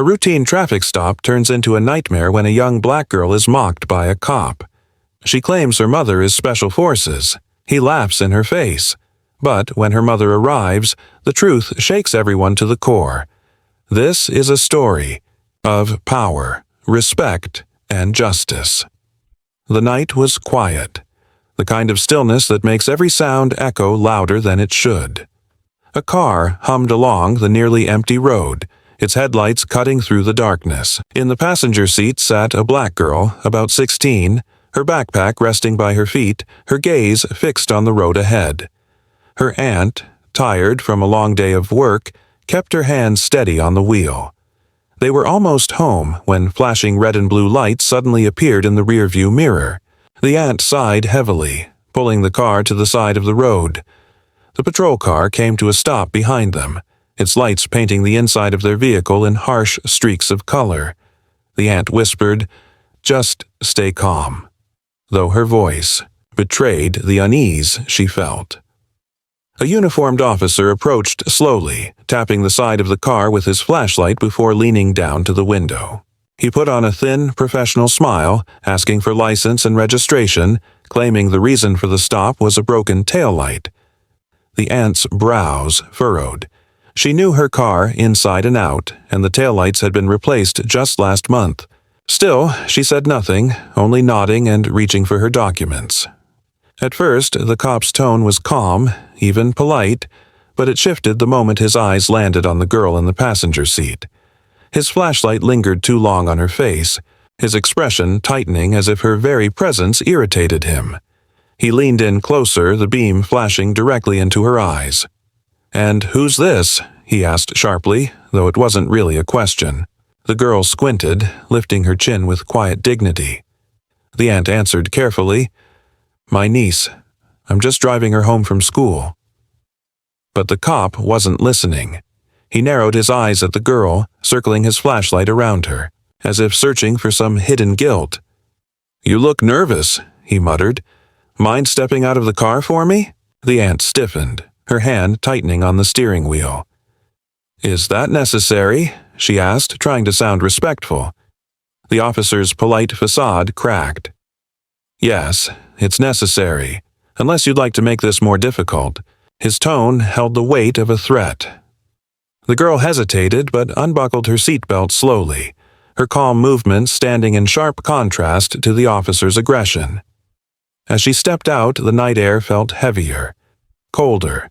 A routine traffic stop turns into a nightmare when a young black girl is mocked by a cop. She claims her mother is Special Forces. He laughs in her face. But when her mother arrives, the truth shakes everyone to the core. This is a story of power, respect, and justice. The night was quiet, the kind of stillness that makes every sound echo louder than it should. A car hummed along the nearly empty road, its headlights cutting through the darkness. In the passenger seat sat a black girl, about 16, her backpack resting by her feet, her gaze fixed on the road ahead. Her aunt, tired from a long day of work, kept her hands steady on the wheel. They were almost home when flashing red and blue lights suddenly appeared in the rearview mirror. The aunt sighed heavily, pulling the car to the side of the road. The patrol car came to a stop behind them, its lights painting the inside of their vehicle in harsh streaks of color. The aunt whispered, "Just stay calm," though her voice betrayed the unease she felt. A uniformed officer approached slowly, tapping the side of the car with his flashlight before leaning down to the window. He put on a thin, professional smile, asking for license and registration, claiming the reason for the stop was a broken taillight. The aunt's brows furrowed. She knew her car inside and out, and the taillights had been replaced just last month. Still, she said nothing, only nodding and reaching for her documents. At first, the cop's tone was calm, even polite, but it shifted the moment his eyes landed on the girl in the passenger seat. His flashlight lingered too long on her face, his expression tightening as if her very presence irritated him. He leaned in closer, the beam flashing directly into her eyes. "And who's this?" he asked sharply, though it wasn't really a question. The girl squinted, lifting her chin with quiet dignity. The aunt answered carefully, "My niece. I'm just driving her home from school." But the cop wasn't listening. He narrowed his eyes at the girl, circling his flashlight around her, as if searching for some hidden guilt. "You look nervous," he muttered. "Mind stepping out of the car for me?" The aunt stiffened, her hand tightening on the steering wheel. "Is that necessary?" she asked, trying to sound respectful. The officer's polite facade cracked. "Yes, it's necessary, unless you'd like to make this more difficult." His tone held the weight of a threat. The girl hesitated but unbuckled her seatbelt slowly, her calm movements standing in sharp contrast to the officer's aggression. As she stepped out, the night air felt heavier, colder.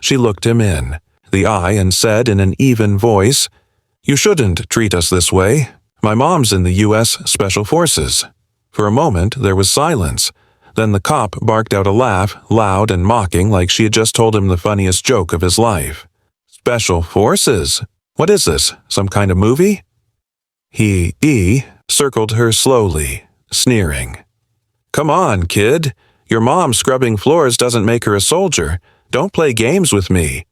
She looked him in the eye and said in an even voice, "You shouldn't treat us this way. My mom's in the U.S. Special Forces." For a moment, there was silence. Then the cop barked out a laugh, loud and mocking, like she had just told him the funniest joke of his life. "Special Forces? What is this, some kind of movie?" He circled her slowly, sneering. "Come on, kid. Your mom scrubbing floors doesn't make her a soldier. Don't play games with me."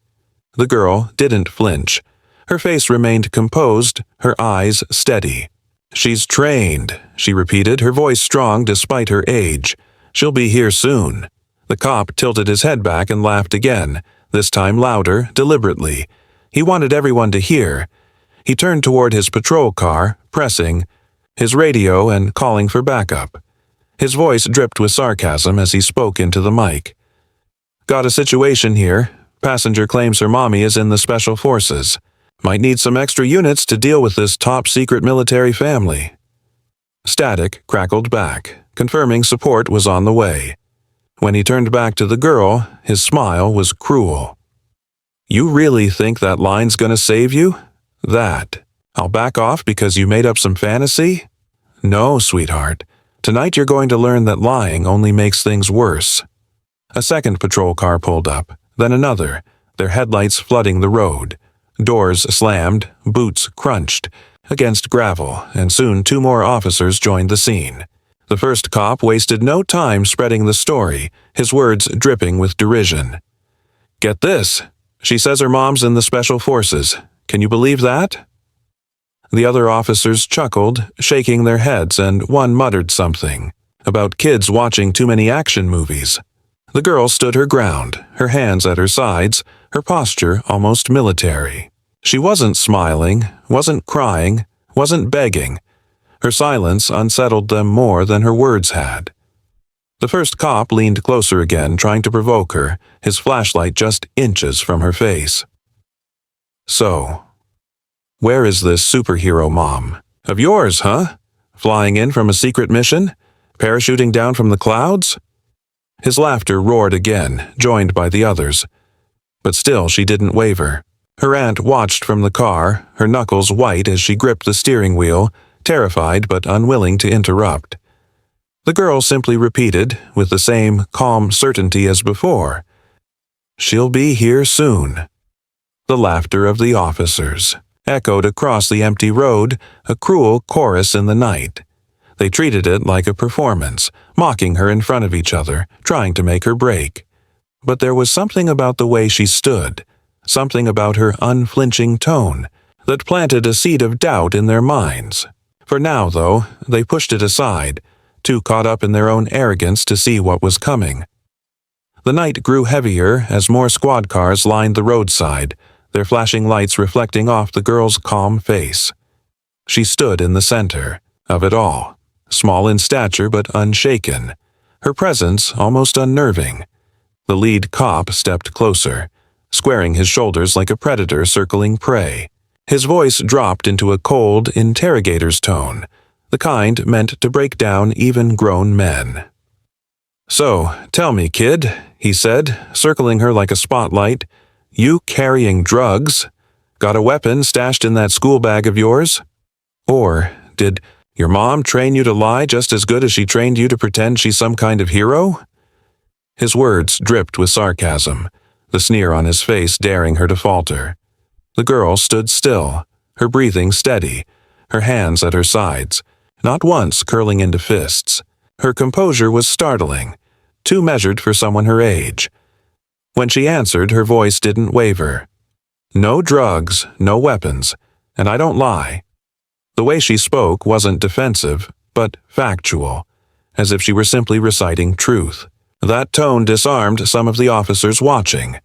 The girl didn't flinch. Her face remained composed, her eyes steady. "She's trained," she repeated, her voice strong despite her age. "She'll be here soon." The cop tilted his head back and laughed again, this time louder, deliberately. He wanted everyone to hear. He turned toward his patrol car, pressing his radio and calling for backup. His voice dripped with sarcasm as he spoke into the mic. "Got a situation here. Passenger claims her mommy is in the Special Forces. Might need some extra units to deal with this top-secret military family." Static crackled back, confirming support was on the way. When he turned back to the girl, his smile was cruel. "You really think that line's gonna save you? That I'll back off because you made up some fantasy? No, sweetheart. Tonight you're going to learn that lying only makes things worse." A second patrol car pulled up, then another, their headlights flooding the road. Doors slammed, boots crunched against gravel, and soon 2 more officers joined the scene. The first cop wasted no time spreading the story, his words dripping with derision. "Get this. She says her mom's in the Special Forces. Can you believe that?" The other officers chuckled, shaking their heads, and one muttered something about kids watching too many action movies. The girl stood her ground, her hands at her sides, her posture almost military. She wasn't smiling, wasn't crying, wasn't begging. Her silence unsettled them more than her words had. The first cop leaned closer again, trying to provoke her, his flashlight just inches from her face. "So, where is this superhero mom? Of yours, huh? Flying in from a secret mission? Parachuting down from the clouds?" His laughter roared again, joined by the others. But still she didn't waver. Her aunt watched from the car, her knuckles white as she gripped the steering wheel, terrified but unwilling to interrupt. The girl simply repeated, with the same calm certainty as before, "She'll be here soon." The laughter of the officers echoed across the empty road, a cruel chorus in the night. They treated it like a performance, mocking her in front of each other, trying to make her break. But there was something about the way she stood, something about her unflinching tone, that planted a seed of doubt in their minds. For now, though, they pushed it aside, too caught up in their own arrogance to see what was coming. The night grew heavier as more squad cars lined the roadside, their flashing lights reflecting off the girl's calm face. She stood in the center of it all, small in stature but unshaken, her presence almost unnerving. The lead cop stepped closer, squaring his shoulders like a predator circling prey. His voice dropped into a cold, interrogator's tone, the kind meant to break down even grown men. "So, tell me, kid," he said, circling her like a spotlight, "you carrying drugs? Got a weapon stashed in that school bag of yours? Or did your mom train you to lie just as good as she trained you to pretend she's some kind of hero?" His words dripped with sarcasm, the sneer on his face daring her to falter. The girl stood still, her breathing steady, her hands at her sides, not once curling into fists. Her composure was startling, too measured for someone her age. When she answered, her voice didn't waver. "No drugs, no weapons, and I don't lie." The way she spoke wasn't defensive, but factual, as if she were simply reciting truth. That tone disarmed some of the officers watching.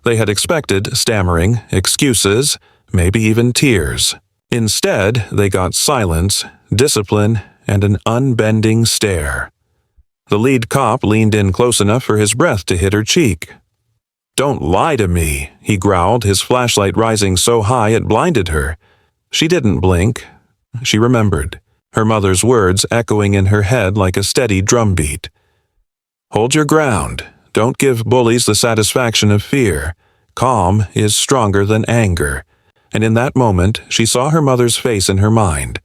They had expected stammering, excuses, maybe even tears. Instead, they got silence, discipline, and an unbending stare. The lead cop leaned in close enough for his breath to hit her cheek. "Don't lie to me," he growled, his flashlight rising so high it blinded her. She didn't blink. She remembered, her mother's words echoing in her head like a steady drumbeat. "Hold your ground. Don't give bullies the satisfaction of fear. Calm is stronger than anger." And in that moment, she saw her mother's face in her mind.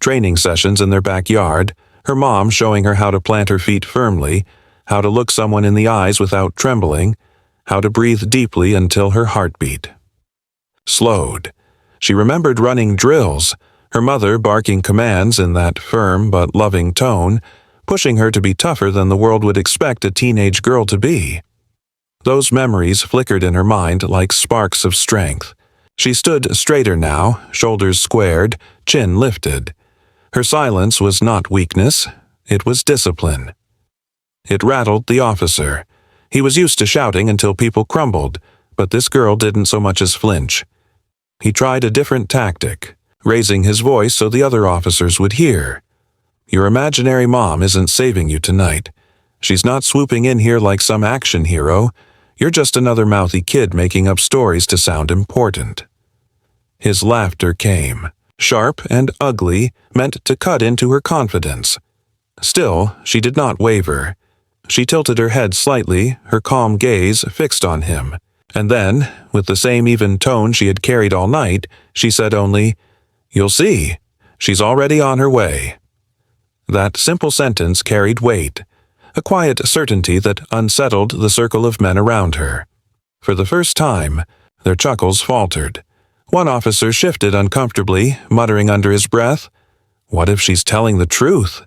Training sessions in their backyard, her mom showing her how to plant her feet firmly, how to look someone in the eyes without trembling, how to breathe deeply until her heartbeat slowed. She remembered running drills, her mother barking commands in that firm but loving tone, pushing her to be tougher than the world would expect a teenage girl to be. Those memories flickered in her mind like sparks of strength. She stood straighter now, shoulders squared, chin lifted. Her silence was not weakness, it was discipline. It rattled the officer. He was used to shouting until people crumbled, but this girl didn't so much as flinch. He tried a different tactic, raising his voice so the other officers would hear. "Your imaginary mom isn't saving you tonight. She's not swooping in here like some action hero. You're just another mouthy kid making up stories to sound important." His laughter came, sharp and ugly, meant to cut into her confidence. Still, she did not waver. She tilted her head slightly, her calm gaze fixed on him. And then, with the same even tone she had carried all night, she said only, "You'll see. She's already on her way." That simple sentence carried weight, a quiet certainty that unsettled the circle of men around her. For the first time, their chuckles faltered. One officer shifted uncomfortably, muttering under his breath, "What if she's telling the truth?"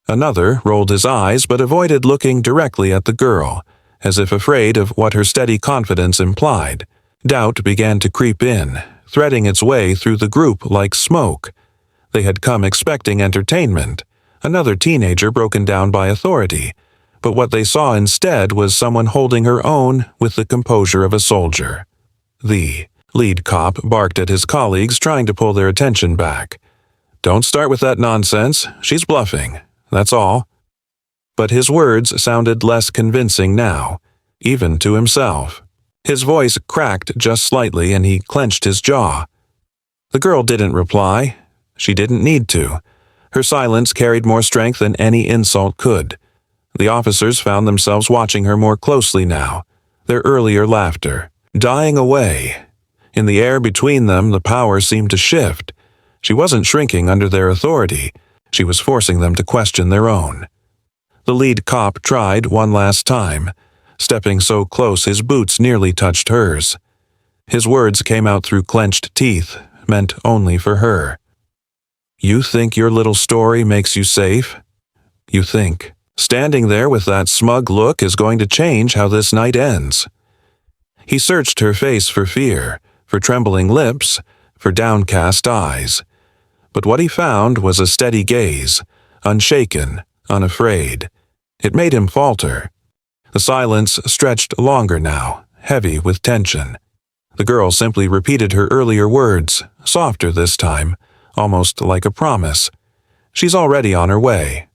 Another rolled his eyes but avoided looking directly at the girl, as if afraid of what her steady confidence implied. Doubt began to creep in, threading its way through the group like smoke. They had come expecting entertainment, another teenager broken down by authority, but what they saw instead was someone holding her own with the composure of a soldier. The Lead cop barked at his colleagues, trying to pull their attention back. "Don't start with that nonsense. She's bluffing. That's all." But his words sounded less convincing now, even to himself. His voice cracked just slightly and he clenched his jaw. The girl didn't reply. She didn't need to. Her silence carried more strength than any insult could. The officers found themselves watching her more closely now, their earlier laughter dying away. In the air between them, the power seemed to shift. She wasn't shrinking under their authority. She was forcing them to question their own. The lead cop tried one last time, stepping so close his boots nearly touched hers. His words came out through clenched teeth, meant only for her. "You think your little story makes you safe? You think standing there with that smug look is going to change how this night ends?" He searched her face for fear, for trembling lips, for downcast eyes. But what he found was a steady gaze, unshaken, unafraid. It made him falter. The silence stretched longer now, heavy with tension. The girl simply repeated her earlier words, softer this time, almost like a promise. "She's already on her way."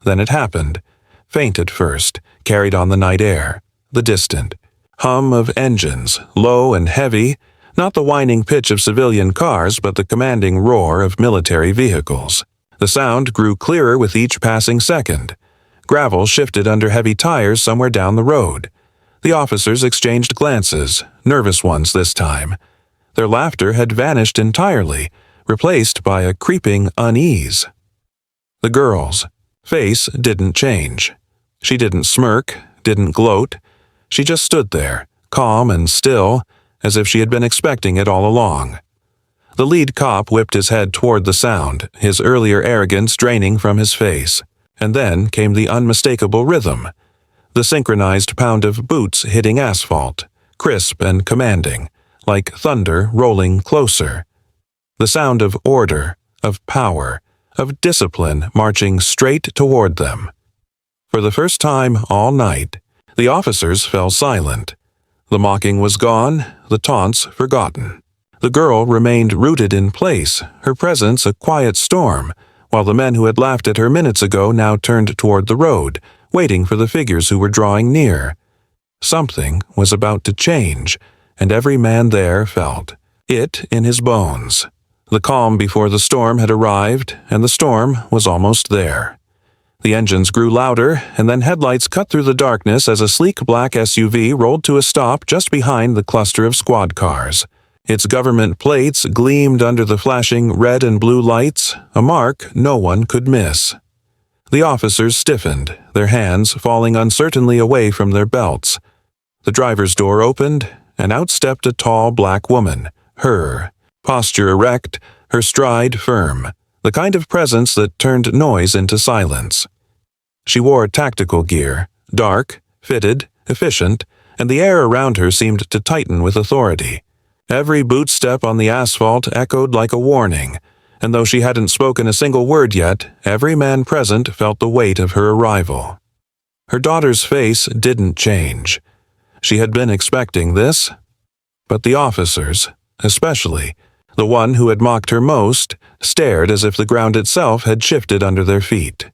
Then it happened, faint at first, carried on the night air, the distant hum of engines, low and heavy, not the whining pitch of civilian cars but the commanding roar of military vehicles. The sound grew clearer with each passing second. Gravel shifted under heavy tires somewhere down the road. The officers exchanged glances, nervous ones this time. Their laughter had vanished entirely, replaced by a creeping unease. The girl's face didn't change. She didn't smirk, didn't gloat. She just stood there, calm and still, as if she had been expecting it all along. The lead cop whipped his head toward the sound, his earlier arrogance draining from his face. And then came the unmistakable rhythm, the synchronized pound of boots hitting asphalt, crisp and commanding, like thunder rolling closer. The sound of order, of power, of discipline marching straight toward them. For the first time all night, the officers fell silent. The mocking was gone, the taunts forgotten. The girl remained rooted in place, her presence a quiet storm, while the men who had laughed at her minutes ago now turned toward the road, waiting for the figures who were drawing near. Something was about to change, and every man there felt it in his bones. The calm before the storm had arrived, and the storm was almost there. The engines grew louder, and then headlights cut through the darkness as a sleek black SUV rolled to a stop just behind the cluster of squad cars. Its government plates gleamed under the flashing red and blue lights, a mark no one could miss. The officers stiffened, their hands falling uncertainly away from their belts. The driver's door opened, and out stepped a tall black woman, her posture erect, her stride firm, the kind of presence that turned noise into silence. She wore tactical gear, dark, fitted, efficient, and the air around her seemed to tighten with authority. Every boot step on the asphalt echoed like a warning, and though she hadn't spoken a single word yet, every man present felt the weight of her arrival. Her daughter's face didn't change. She had been expecting this, but the officers, especially the one who had mocked her most, stared as if the ground itself had shifted under their feet.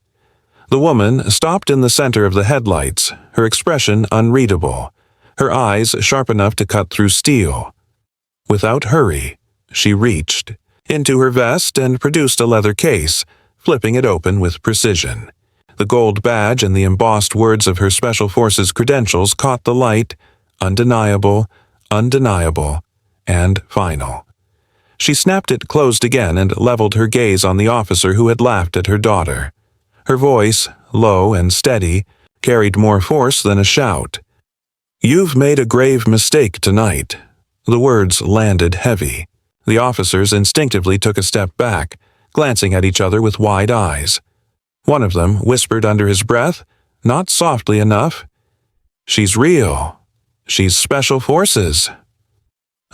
The woman stopped in the center of the headlights, her expression unreadable, her eyes sharp enough to cut through steel. Without hurry, she reached into her vest and produced a leather case, flipping it open with precision. The gold badge and the embossed words of her Special Forces credentials caught the light, undeniable, undeniable, and final. She snapped it closed again and leveled her gaze on the officer who had laughed at her daughter. Her voice, low and steady, carried more force than a shout. "You've made a grave mistake tonight." The words landed heavy. The officers instinctively took a step back, glancing at each other with wide eyes. One of them whispered under his breath, not softly enough, "She's real. She's Special Forces."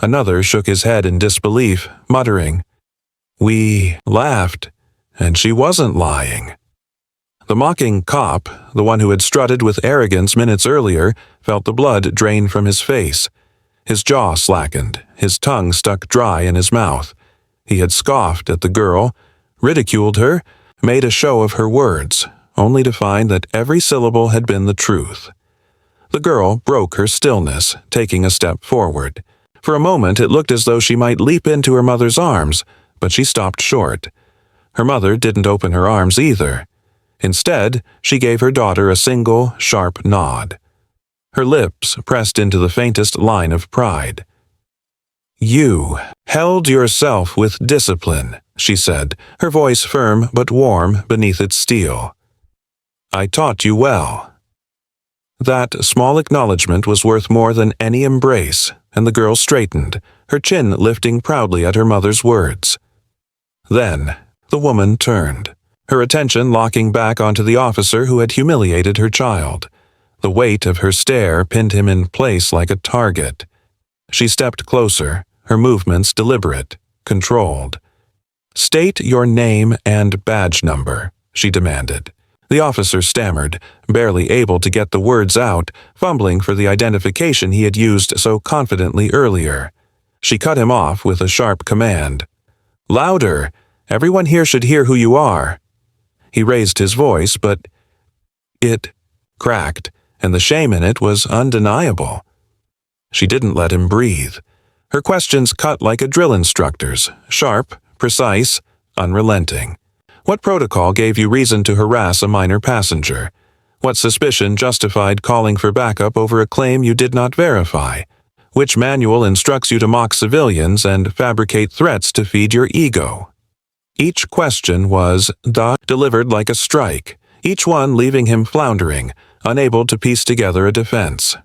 Another shook his head in disbelief, muttering, "We laughed, and she wasn't lying." The mocking cop, the one who had strutted with arrogance minutes earlier, felt the blood drain from his face. His jaw slackened, his tongue stuck dry in his mouth. He had scoffed at the girl, ridiculed her, made a show of her words, only to find that every syllable had been the truth. The girl broke her stillness, taking a step forward. For a moment it looked as though she might leap into her mother's arms, but she stopped short. Her mother didn't open her arms either. Instead, she gave her daughter a single, sharp nod. Her lips pressed into the faintest line of pride. "You held yourself with discipline," she said, her voice firm but warm beneath its steel. "I taught you well." That small acknowledgement was worth more than any embrace, and the girl straightened, her chin lifting proudly at her mother's words. Then, the woman turned, her attention locking back onto the officer who had humiliated her child. The weight of her stare pinned him in place like a target. She stepped closer, her movements deliberate, controlled. "State your name and badge number," she demanded. The officer stammered, barely able to get the words out, fumbling for the identification he had used so confidently earlier. She cut him off with a sharp command. "Louder! Everyone here should hear who you are." He raised his voice, but it cracked, and the shame in it was undeniable. She didn't let him breathe. Her questions cut like a drill instructor's, sharp, precise, unrelenting. What protocol gave you reason to harass a minor passenger? What suspicion justified calling for backup over a claim you did not verify? Which manual instructs you to mock civilians and fabricate threats to feed your ego? Each question was delivered like a strike, each one leaving him floundering, unable to piece together a defense.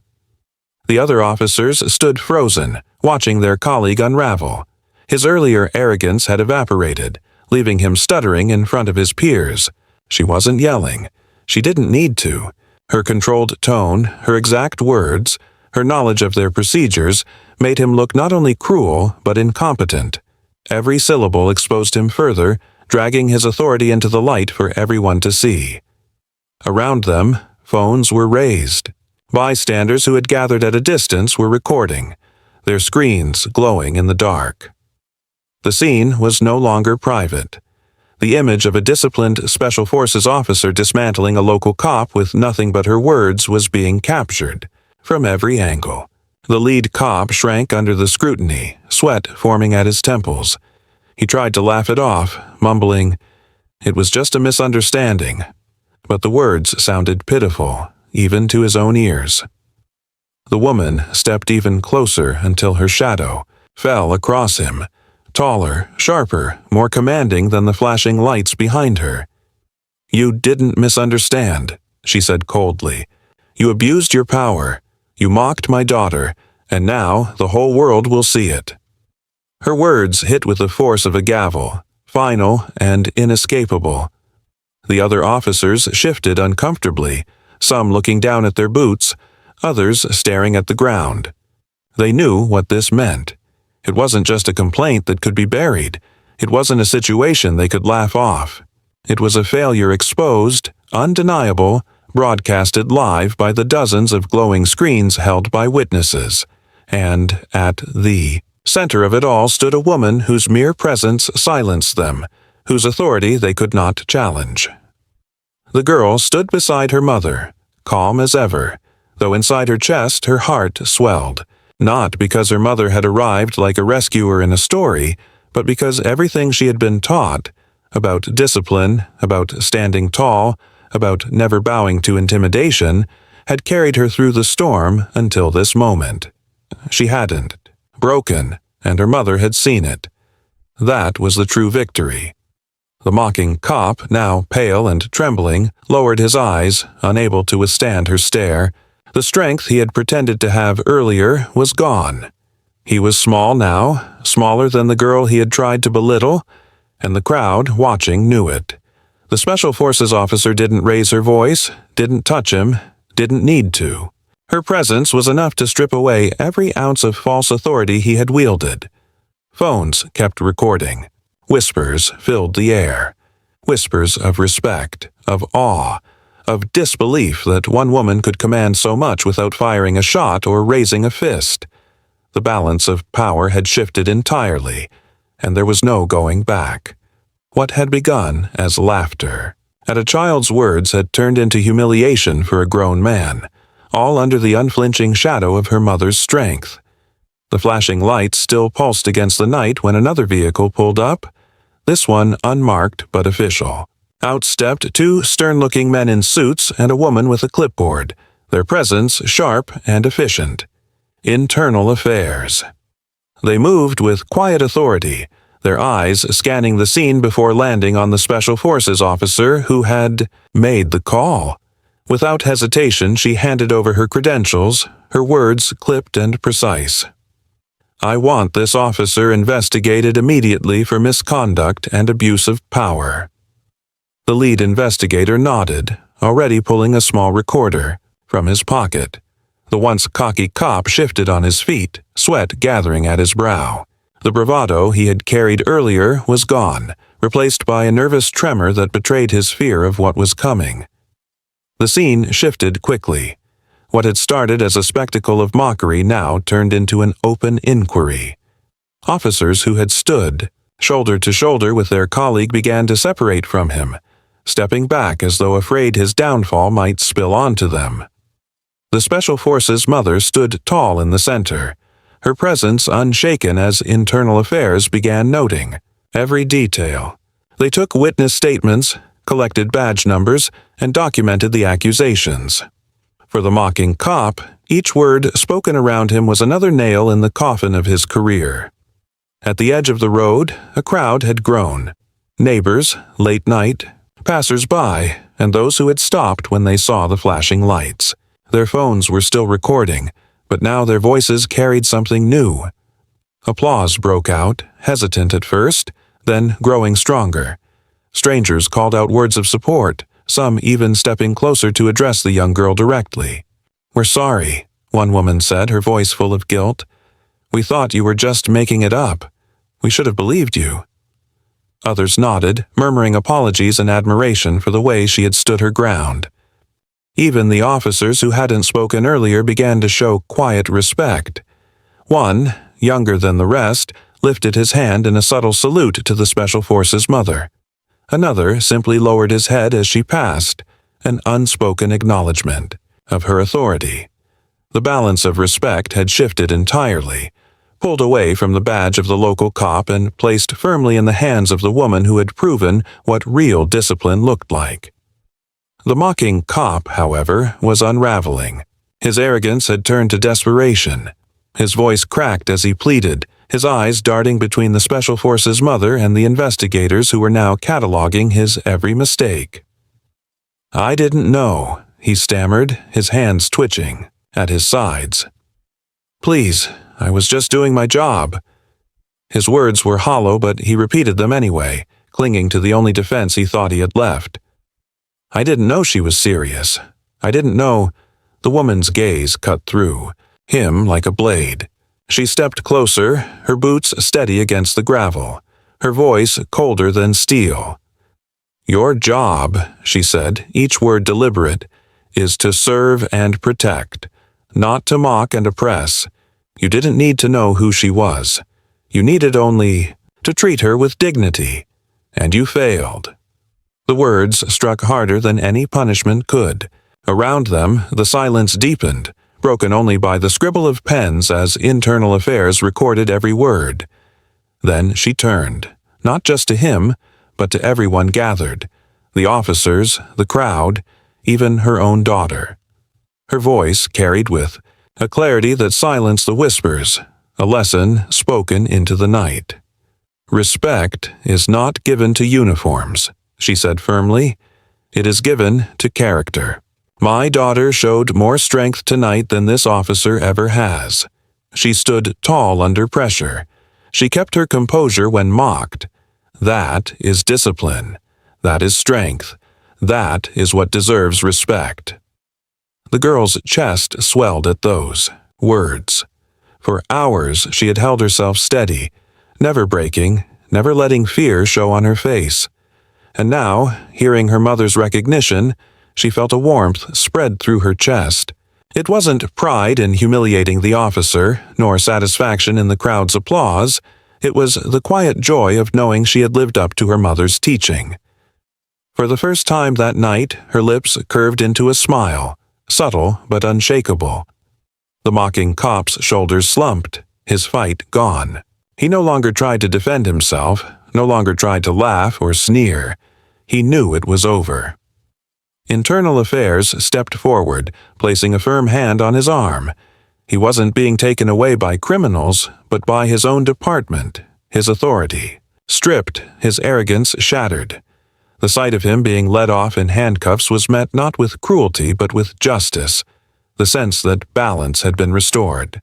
The other officers stood frozen, watching their colleague unravel. His earlier arrogance had evaporated, leaving him stuttering in front of his peers. She wasn't yelling. She didn't need to. Her controlled tone, her exact words, her knowledge of their procedures made him look not only cruel but incompetent. Every syllable exposed him further, dragging his authority into the light for everyone to see. Around them, phones were raised. Bystanders who had gathered at a distance were recording, their screens glowing in the dark. The scene was no longer private. The image of a disciplined Special Forces officer dismantling a local cop with nothing but her words was being captured, from every angle. The lead cop shrank under the scrutiny, sweat forming at his temples. He tried to laugh it off, mumbling, "It was just a misunderstanding." But the words sounded pitiful, even to his own ears. The woman stepped even closer until her shadow fell across him, taller, sharper, more commanding than the flashing lights behind her. "You didn't misunderstand," she said coldly. "You abused your power. You mocked my daughter, and now the whole world will see it." Her words hit with the force of a gavel, final and inescapable. The other officers shifted uncomfortably, some looking down at their boots, others staring at the ground. They knew what this meant. It wasn't just a complaint that could be buried. It wasn't a situation they could laugh off. It was a failure exposed, undeniable, broadcasted live by the dozens of glowing screens held by witnesses. And at the center of it all stood a woman whose mere presence silenced them, whose authority they could not challenge. The girl stood beside her mother, calm as ever, though inside her chest her heart swelled. Not because her mother had arrived like a rescuer in a story, but because everything she had been taught about discipline, about standing tall, about never bowing to intimidation, had carried her through the storm until this moment. She hadn't broken, and her mother had seen it. That was the true victory. The mocking cop, now pale and trembling, lowered his eyes, unable to withstand her stare. The strength he had pretended to have earlier was gone. He was small now, smaller than the girl he had tried to belittle, and the crowd watching knew it. The Special Forces officer didn't raise her voice, didn't touch him, didn't need to. Her presence was enough to strip away every ounce of false authority he had wielded. Phones kept recording. Whispers filled the air. Whispers of respect, of awe, of disbelief that one woman could command so much without firing a shot or raising a fist. The balance of power had shifted entirely, and there was no going back. What had begun as laughter at a child's words had turned into humiliation for a grown man, all under the unflinching shadow of her mother's strength. The flashing lights still pulsed against the night when another vehicle pulled up, this one unmarked but official. Out stepped two stern-looking men in suits and a woman with a clipboard, their presence sharp and efficient. Internal affairs. They moved with quiet authority, their eyes scanning the scene before landing on the Special Forces officer who had made the call. Without hesitation, she handed over her credentials, her words clipped and precise. "I want this officer investigated immediately for misconduct and abuse of power." The lead investigator nodded, already pulling a small recorder from his pocket. The once cocky cop shifted on his feet, sweat gathering at his brow. The bravado he had carried earlier was gone, replaced by a nervous tremor that betrayed his fear of what was coming. The scene shifted quickly. What had started as a spectacle of mockery now turned into an open inquiry. Officers who had stood, shoulder to shoulder with their colleague, began to separate from him, stepping back as though afraid his downfall might spill onto them. The Special Forces mother stood tall in the center, her presence unshaken as Internal Affairs began noting every detail. They took witness statements, collected badge numbers, and documented the accusations. For the mocking cop, each word spoken around him was another nail in the coffin of his career. At the edge of the road, a crowd had grown. Neighbors, late night, passers-by, and those who had stopped when they saw the flashing lights. Their phones were still recording, but now their voices carried something new. Applause broke out, hesitant at first, then growing stronger. Strangers called out words of support, some even stepping closer to address the young girl directly. "We're sorry," one woman said, her voice full of guilt. "We thought you were just making it up. We should have believed you." Others nodded, murmuring apologies and admiration for the way she had stood her ground. Even the officers who hadn't spoken earlier began to show quiet respect. One, younger than the rest, lifted his hand in a subtle salute to the Special Forces mother. Another simply lowered his head as she passed, an unspoken acknowledgement of her authority. The balance of respect had shifted entirely, pulled away from the badge of the local cop and placed firmly in the hands of the woman who had proven what real discipline looked like. The mocking cop, however, was unraveling. His arrogance had turned to desperation. His voice cracked as he pleaded, his eyes darting between the Special Forces mother and the investigators who were now cataloging his every mistake. "I didn't know," he stammered, his hands twitching at his sides. "Please, I was just doing my job." His words were hollow, but he repeated them anyway, clinging to the only defense he thought he had left. "I didn't know she was serious. I didn't know—" The woman's gaze cut through him like a blade. She stepped closer, her boots steady against the gravel, her voice colder than steel. "Your job," she said, each word deliberate, "is to serve and protect, not to mock and oppress. You didn't need to know who she was. You needed only to treat her with dignity. And you failed." The words struck harder than any punishment could. Around them, the silence deepened, broken only by the scribble of pens as Internal Affairs recorded every word. Then she turned, not just to him, but to everyone gathered, the officers, the crowd, even her own daughter. Her voice carried with a clarity that silenced the whispers, a lesson spoken into the night. "Respect is not given to uniforms," she said firmly. "It is given to character. My daughter showed more strength tonight than this officer ever has. She stood tall under pressure. She kept her composure when mocked. That is discipline. That is strength. That is what deserves respect." The girl's chest swelled at those words. For hours she had held herself steady, never breaking, never letting fear show on her face. And now, hearing her mother's recognition, she felt a warmth spread through her chest, It wasn't pride in humiliating the officer, nor satisfaction in the crowd's applause. It was the quiet joy of knowing she had lived up to her mother's teaching. For the first time that night, her lips curved into a smile, subtle but unshakable. The mocking cop's shoulders slumped, his fight gone. He no longer tried to defend himself, no longer tried to laugh or sneer. He knew it was over. Internal Affairs stepped forward, placing a firm hand on his arm. He wasn't being taken away by criminals, but by his own department, his authority. Stripped, his arrogance shattered. The sight of him being led off in handcuffs was met not with cruelty but with justice, the sense that balance had been restored.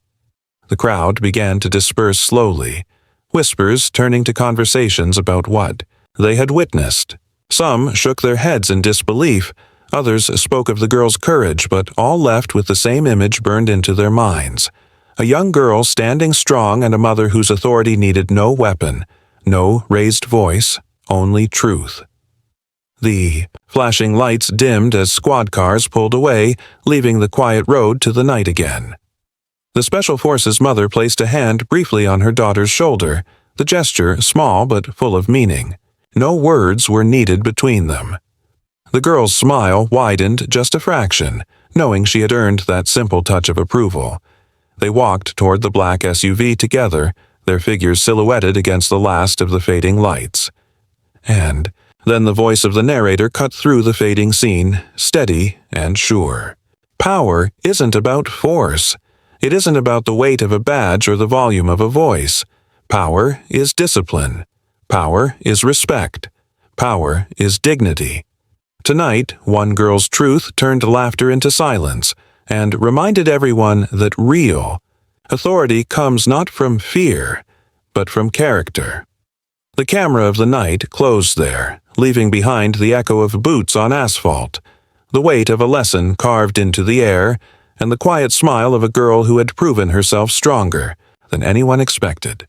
The crowd began to disperse slowly, whispers turning to conversations about what they had witnessed. Some shook their heads in disbelief, others spoke of the girl's courage, but all left with the same image burned into their minds. A young girl standing strong and a mother whose authority needed no weapon, no raised voice, only truth. The flashing lights dimmed as squad cars pulled away, leaving the quiet road to the night again. The Special Forces mother placed a hand briefly on her daughter's shoulder, the gesture small but full of meaning. No words were needed between them. The girl's smile widened just a fraction, knowing she had earned that simple touch of approval. They walked toward the black SUV together, their figures silhouetted against the last of the fading lights. And then the voice of the narrator cut through the fading scene, steady and sure. Power isn't about force. It isn't about the weight of a badge or the volume of a voice. Power is discipline. Power is respect. Power is dignity. Tonight, one girl's truth turned laughter into silence and reminded everyone that real authority comes not from fear, but from character. The camera of the night closed there, leaving behind the echo of boots on asphalt, the weight of a lesson carved into the air, and the quiet smile of a girl who had proven herself stronger than anyone expected.